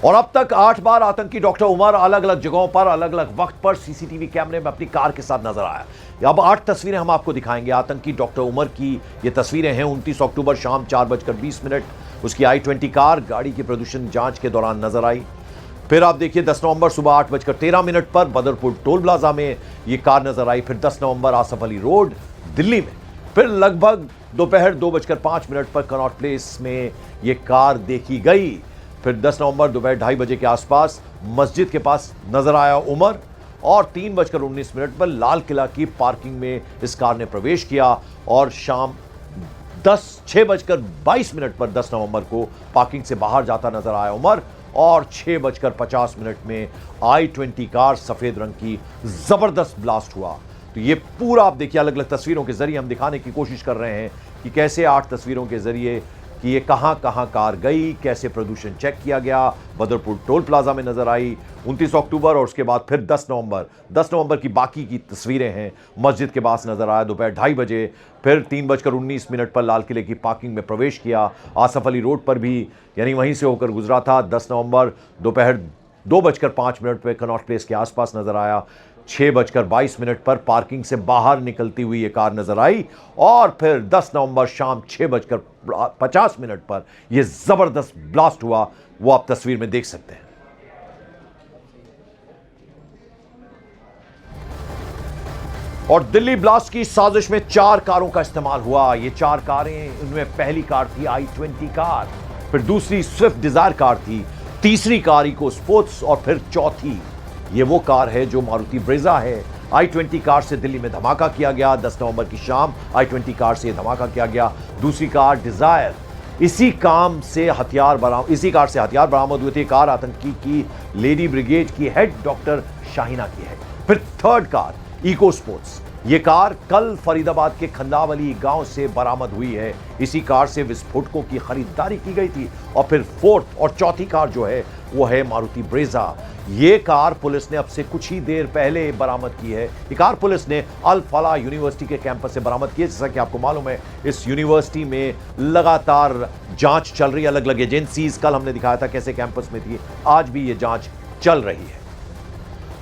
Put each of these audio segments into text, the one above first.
और अब तक 8 बार आतंकी डॉक्टर उमर अलग अलग जगहों पर अलग अलग वक्त पर सीसीटीवी कैमरे में अपनी कार के साथ नजर आया। अब 8 तस्वीरें हम आपको दिखाएंगे आतंकी डॉक्टर उमर की। ये तस्वीरें हैं 29 अक्टूबर शाम 4:20 उसकी i20 कार गाड़ी की प्रदूषण जांच के दौरान नजर आई। फिर आप देखिए 10 नवंबर सुबह 8:13 पर बदरपुर टोल प्लाजा में ये कार नजर आई। फिर 10 नवंबर आसफ अली रोड दिल्ली में। फिर लगभग दोपहर 2:05 पर कनॉट प्लेस में ये कार देखी गई। फिर 10 नवंबर दोपहर 2:30 बजे के आसपास मस्जिद के पास नजर आया उमर और 3:19 पर लाल किला की पार्किंग में इस कार ने प्रवेश किया और शाम 6:22 पर 10 नवंबर को पार्किंग से बाहर जाता नजर आया उमर और 6:50 में i20 कार सफेद रंग की जबरदस्त ब्लास्ट हुआ। तो ये पूरा आप देखिए अलग अलग तस्वीरों के जरिए हम दिखाने की कोशिश कर रहे हैं कि कैसे 8 तस्वीरों के जरिए कि ये कहां कहां कार गई, कैसे प्रदूषण चेक किया गया। बदरपुर टोल प्लाजा में नजर आई 29 अक्टूबर और उसके बाद फिर 10 नवंबर की बाकी की तस्वीरें हैं। मस्जिद के पास नजर आया दोपहर 2:30 बजे। फिर 3:19 पर लाल किले की पार्किंग में प्रवेश किया। आसफ अली रोड पर भी यानी वहीं से होकर गुजरा था। 10 नवंबर दोपहर 2:05 पर कनॉट प्लेस के आसपास नजर आया। 6:22 पर पार्किंग से बाहर निकलती हुई ये कार नजर आई और फिर 10 नवंबर शाम 6:50 पर यह जबरदस्त ब्लास्ट हुआ। वो आप तस्वीर में देख सकते हैं। और दिल्ली ब्लास्ट की साजिश में 4 कारों का इस्तेमाल हुआ। ये 4 कारें, उनमें पहली कार थी i20 कार, फिर दूसरी स्विफ्ट डिजायर कार थी, तीसरी कार इको स्पोर्ट्स और फिर चौथी ये वो कार है जो मारुति ब्रेजा है। i20 कार से दिल्ली में धमाका किया गया। 10 नवंबर की शाम i20 कार से धमाका किया गया। दूसरी कार डिजायर, इसी कार से हथियार बरामद हुए थे। कार आतंकी की लेडी ब्रिगेड की हेड डॉक्टर शाहीना की है। फिर थर्ड कार इको स्पोर्ट्स, ये कार कल फरीदाबाद के खंदावली गांव से बरामद हुई है। इसी कार से विस्फोटकों की खरीदारी की गई थी। और फिर फोर्थ और चौथी कार जो है वो है मारुति ब्रेजा। ये कार पुलिस ने अब से कुछ ही देर पहले बरामद की है। ये कार पुलिस ने अल फलाह यूनिवर्सिटी के कैंपस से बरामद की है। जैसा कि आपको मालूम है इस यूनिवर्सिटी में लगातार जांच चल रही है। अलग अलग एजेंसीज, कल हमने दिखाया था कैसे कैंपस में थी, आज भी ये जांच चल रही है।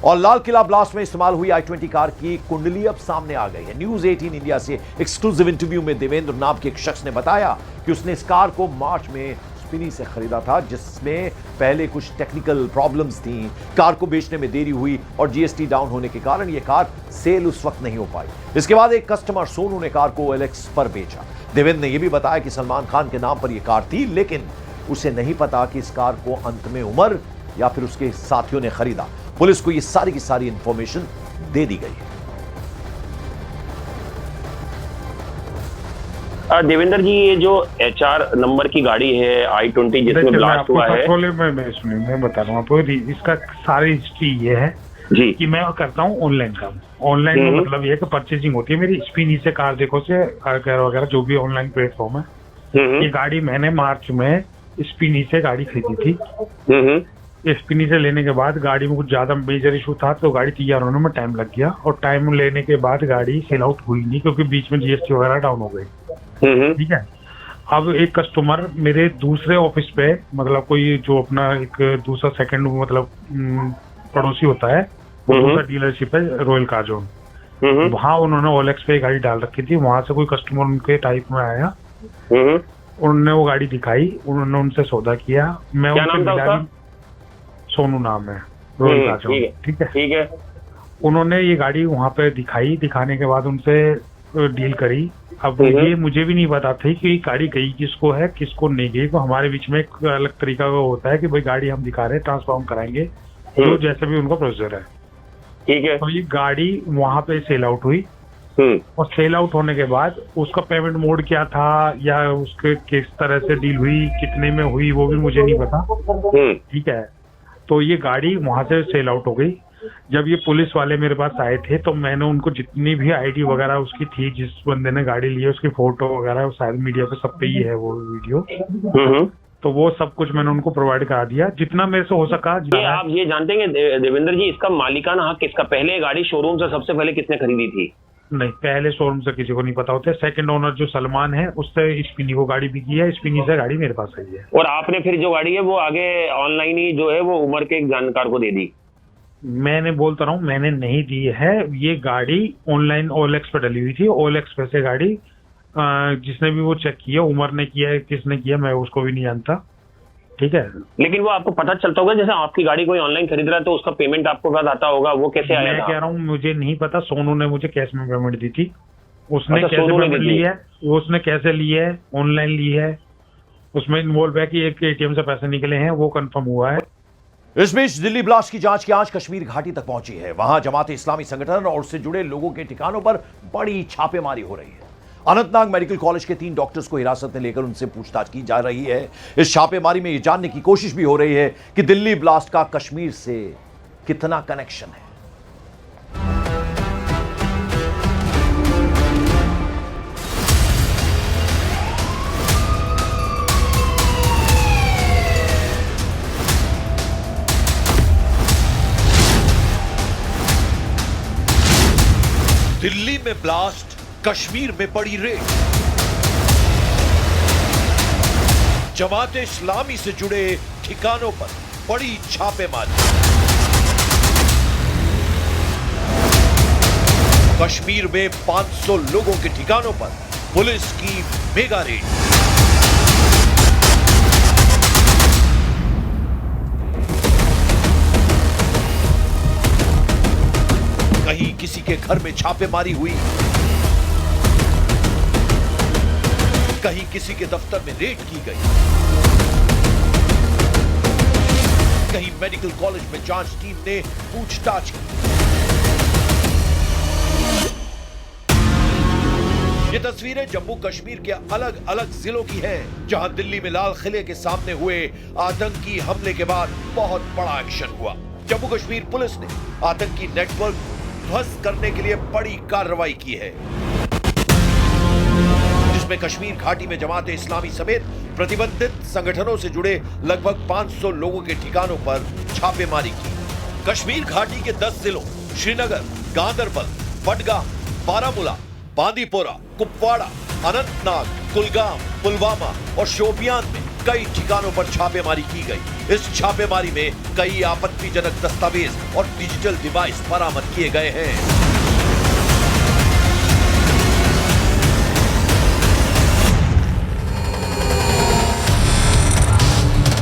और लाल किला ब्लास्ट में इस्तेमाल हुई i20 कार की कुंडली अब सामने आ गई है। न्यूज 18 इंडिया से एक्सक्लूसिव इंटरव्यू में देवेंद्र नाम के एक शख्स ने बताया कि उसने इस कार को मार्च में स्पिनी से खरीदा था, जिसमें पहले कुछ टेक्निकल प्रॉब्लम्स थी। कार को बेचने में देरी हुई और जीएसटी डाउन होने के कारण यह कार सेल उस वक्त नहीं हो पाई। इसके बाद एक कस्टमर सोनू ने कार को OLX पर बेचा। देवेंद्र ने यह भी बताया कि सलमान खान के नाम पर यह कार थी, लेकिन उसे नहीं पता कि इस कार को अंत में उमर या फिर उसके साथियों ने खरीदा। पुलिस को यह सारी की सारी इंफॉर्मेशन दे दी गई है। देवेंद्र जी, ये जो HR नंबर की गाड़ी है i20 जिसमें ब्लास्ट हुआ है, मैं बता रहा हूँ आपको, इसका सारी हिस्ट्री ये है जी कि मैं करता हूँ ऑनलाइन काम। ऑनलाइन में मतलब ये है कि परचेजिंग होती है मेरी स्पिनी से, कार देखो से वगैरह जो भी ऑनलाइन प्लेटफॉर्म है। ये गाड़ी मैंने मार्च में स्पिनी से गाड़ी खरीदी थी। स्पिनी से लेने के बाद गाड़ी में कुछ ज्यादा मेजर इशू था तो गाड़ी तैयार होने में टाइम लग गया और टाइम लेने के बाद गाड़ी सेल आउट हुई नहीं क्योंकि बीच में जीएसटी वगैरह डाउन हो गई। ठीक है। अब एक कस्टमर मेरे दूसरे ऑफिस पे, मतलब कोई जो अपना एक दूसरा सेकंड मतलब पड़ोसी होता है, दूसरा डीलरशिप है रॉयल कार जोन, वहाँ उन्होंने OLX पे गाड़ी डाल रखी थी। वहां से कोई कस्टमर उनके टाइप में आया, उन्होंने वो गाड़ी दिखाई, उन्होंने उनसे सौदा किया। मैं उनसे सोनू नाम है, रॉयल कार जोन। ठीक है। उन्होंने ये गाड़ी वहां पे दिखाई, दिखाने के बाद उनसे डील करी। अब ये मुझे भी नहीं पता थी कि गाड़ी गई किसको है किसको नहीं गई। तो हमारे बीच में एक अलग तरीका का होता है कि भाई गाड़ी हम दिखा रहे हैं, ट्रांसफॉर्म कराएंगे, तो जैसे भी उनका प्रोसीजर है। ठीक है। तो ये गाड़ी वहां पे सेल आउट हुई और सेल आउट होने के बाद उसका पेमेंट मोड क्या था या उसके किस तरह से डील हुई, कितने में हुई, वो भी मुझे नहीं पता। ठीक है। तो ये गाड़ी वहां से सेल आउट हो गई। जब ये पुलिस वाले मेरे पास आए थे तो मैंने उनको जितनी भी आईडी वगैरह उसकी थी, जिस बंदे ने गाड़ी ली है उसकी फोटो वगैरह शायद मीडिया पे सब पे ही है वो वीडियो, तो वो सब कुछ मैंने उनको प्रोवाइड करा दिया जितना मेरे से हो सका। आप ये जानते हैं देवेंद्र जी, इसका मालिकाना हक किसका? पहले गाड़ी शोरूम से सबसे पहले किसने खरीदी थी? नहीं, पहले शोरूम से किसी को नहीं पता होता। सेकंड ओनर जो सलमान है उससे स्पिनी को गाड़ी बिकी है, स्पिनी से गाड़ी मेरे पास आई है। और आपने फिर जो गाड़ी है वो आगे ऑनलाइन ही जो है वो उमर के एक जानकार को दे दी? मैंने बोलता रहा हूँ, मैंने नहीं दी है। ये गाड़ी ऑनलाइन OLX पे डली हुई थी। OLX पे से गाड़ी जिसने भी वो चेक किया, उमर ने किया है, किसने किया मैं उसको भी नहीं जानता, ठीक है। लेकिन वो आपको पता चलता होगा, जैसे आपकी गाड़ी कोई ऑनलाइन खरीद रहा है तो उसका पेमेंट आपको बाद आता होगा, वो कैसे आया मैं था? कह रहा हूँ मुझे नहीं पता। सोनू ने मुझे कैश में पेमेंट दी थी। उसने अच्छा, कैसे सोनू ने पेमेंट दी ली थी। है, उसने कैसे ली है, ऑनलाइन ली है, उसमें इन्वॉल्व है कि एक ATM से पैसे निकले हैं, वो कंफर्म हुआ है। इस बीच दिल्ली ब्लास्ट की जांच की आंच कश्मीर घाटी तक पहुंची है। वहां जमात इस्लामी संगठन और उससे जुड़े लोगों के ठिकानों पर बड़ी छापेमारी हो रही है। अनंतनाग मेडिकल कॉलेज के 3 डॉक्टर्स को हिरासत में लेकर उनसे पूछताछ की जा रही है। इस छापेमारी में यह जानने की कोशिश भी हो रही है कि दिल्ली ब्लास्ट का कश्मीर से कितना कनेक्शन है। दिल्ली में ब्लास्ट, कश्मीर में पड़ी रेड। जमाते इस्लामी से जुड़े ठिकानों पर बड़ी छापेमारी। कश्मीर में 500 लोगों के ठिकानों पर पुलिस की मेगा रेड। कहीं किसी के घर में छापेमारी हुई, कहीं किसी के दफ्तर में रेड की गई, कहीं मेडिकल कॉलेज में जांच टीम ने पूछताछ की। ये तस्वीरें जम्मू कश्मीर के अलग अलग जिलों की हैं, जहां दिल्ली में लाल किले के सामने हुए आतंकी हमले के बाद बहुत बड़ा एक्शन हुआ। जम्मू कश्मीर पुलिस ने आतंकी नेटवर्क ध्वस्त करने के लिए बड़ी कार्रवाई की है, जिसमें कश्मीर घाटी में जमात इस्लामी समेत प्रतिबंधित संगठनों से जुड़े लगभग 500 लोगों के ठिकानों पर छापेमारी की। कश्मीर घाटी के 10 जिलों श्रीनगर, गांदरबल, बडगाम, बारामूला, बांदीपोरा, कुपवाड़ा, अनंतनाग, कुलगाम, पुलवामा और शोपियान में कई ठिकानों पर छापेमारी की गई। इस छापेमारी में कई आपत्तिजनक दस्तावेज और डिजिटल डिवाइस बरामद किए गए हैं।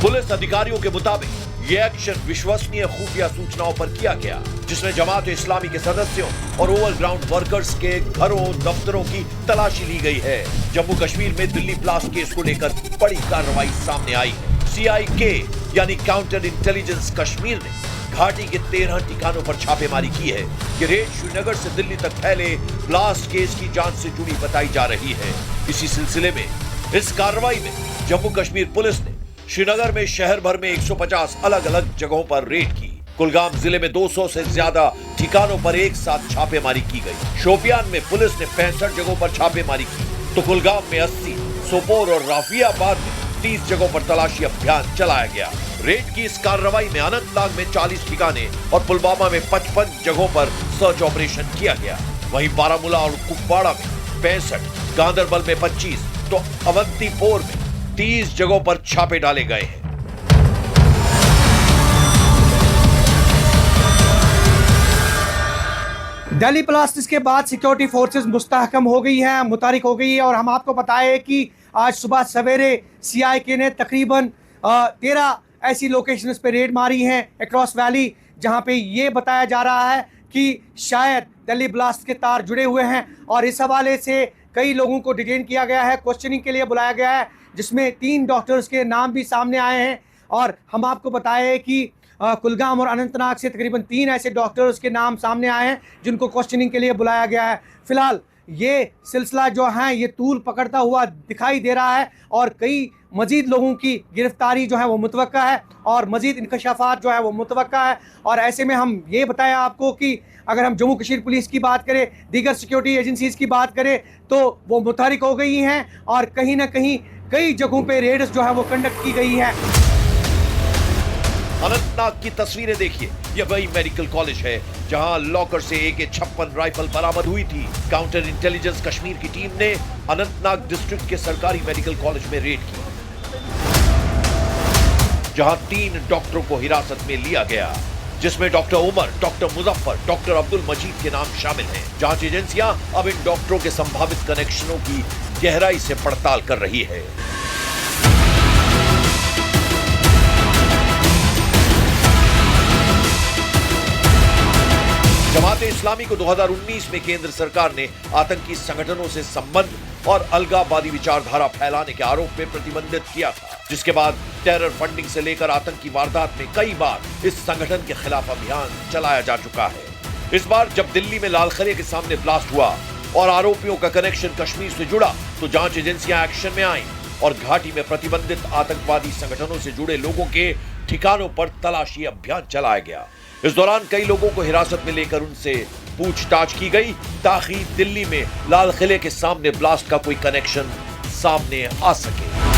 पुलिस अधिकारियों के मुताबिक ये एक्शन विश्वसनीय खुफिया सूचनाओं पर किया गया, जिसमें जमात इस्लामी के सदस्यों और ओवरग्राउंड वर्कर्स के घरों, दफ्तरों की तलाशी ली गई है। जम्मू कश्मीर में दिल्ली ब्लास्ट केस को लेकर बड़ी कार्रवाई सामने आई है। CIK यानी काउंटर इंटेलिजेंस कश्मीर ने घाटी के 13 ठिकानों पर छापेमारी की है। ये रेड श्रीनगर से दिल्ली तक फैले ब्लास्ट केस की जांच से जुड़ी बताई जा रही है। इसी सिलसिले में इस कार्रवाई में जम्मू कश्मीर पुलिस ने श्रीनगर में शहर भर में 150 अलग अलग जगहों पर रेड की। कुलगाम जिले में 200 से ज्यादा ठिकानों पर एक साथ छापेमारी की गई। शोपियान में पुलिस ने 65 जगहों पर छापेमारी की, तो कुलगाम में 80, सोपोर और राफियाबाद में 30 जगहों पर तलाशी अभियान चलाया गया। रेड की इस कार्रवाई में अनंतनाग में 40 ठिकाने और पुलवामा में 55 जगहों पर सर्च ऑपरेशन किया गया। वहीं बारामूला और कुपवाड़ा में 65, गांदरबल में 25, तो अवंतीपोर में 30 जगहों पर छापे डाले गए हैं। दिल्ली ब्लास्ट के बाद सिक्योरिटी फोर्सेस मुस्तहकम हो गई है, मुतारिक हो गई है। और हम आपको बताएं कि आज सुबह सवेरे CIK ने तकरीबन 13 ऐसी लोकेशंस पे रेड मारी हैं अक्रॉस वैली, जहां पे ये बताया जा रहा है कि शायद दिल्ली ब्लास्ट के तार जुड़े हुए हैं। और इस हवाले से कई लोगों को डिटेन किया गया है, क्वेश्चनिंग के लिए बुलाया गया है, जिसमें 3 डॉक्टर्स के नाम भी सामने आए हैं। और हम आपको बताएं कि कुलगाम और अनंतनाग से तकरीबन 3 ऐसे डॉक्टर्स के नाम सामने आए हैं जिनको क्वेश्चनिंग के लिए बुलाया गया है। फिलहाल ये सिलसिला जो है ये तूल पकड़ता हुआ दिखाई दे रहा है और कई मजीद लोगों की गिरफ्तारी जो है वो मुतवक्का है और मजीद इंकशाफात जो है वो मुतवक्का है। और ऐसे में हम ये बताएं आपको कि अगर हम जम्मू कश्मीर पुलिस की बात करें, दीगर सिक्योरिटी एजेंसीज़ की बात करें, तो वो मुतहरिक हो गई हैं और कहीं ना कहीं कई जगहों पे रेड्स जो है वो कंडक्ट की गई है। अनंतनाग की तस्वीरें देखिए, यह वही मेडिकल कॉलेज है जहां लॉकर से AK-56 राइफल बरामद हुई थी। काउंटर इंटेलिजेंस कश्मीर की टीम ने अनंतनाग डिस्ट्रिक्ट के सरकारी मेडिकल कॉलेज में रेड की, जहां 3 डॉक्टरों को हिरासत में लिया गया, जिसमें doctor Umar, doctor Muzaffar, doctor Abdul Majeed के नाम शामिल हैं। जांच एजेंसियां अब इन डॉक्टरों के संभावित कनेक्शनों की गहराई से पड़ताल कर रही है। जमाते इस्लामी को 2019 में केंद्र सरकार ने आतंकी संगठनों से संबंध और अलगाववादी विचारधारा फैलाने के आरोप में प्रतिबंधित किया था, जिसके बाद टेरर फंडिंग से लेकर आतंकी वारदात में कई बार इस संगठन के खिलाफ अभियान चलाया जा चुका है। इस बार जब दिल्ली में लाल किले के सामने ब्लास्ट हुआ और आरोपियों का कनेक्शन कश्मीर से जुड़ा, तो जांच एजेंसियां एक्शन में आईं और घाटी में प्रतिबंधित आतंकवादी संगठनों से जुड़े लोगों के ठिकानों पर तलाशी अभियान चलाया गया। इस दौरान कई लोगों को हिरासत में लेकर उनसे पूछताछ की गई ताकि दिल्ली में लाल किले के सामने ब्लास्ट का कोई कनेक्शन सामने आ सके।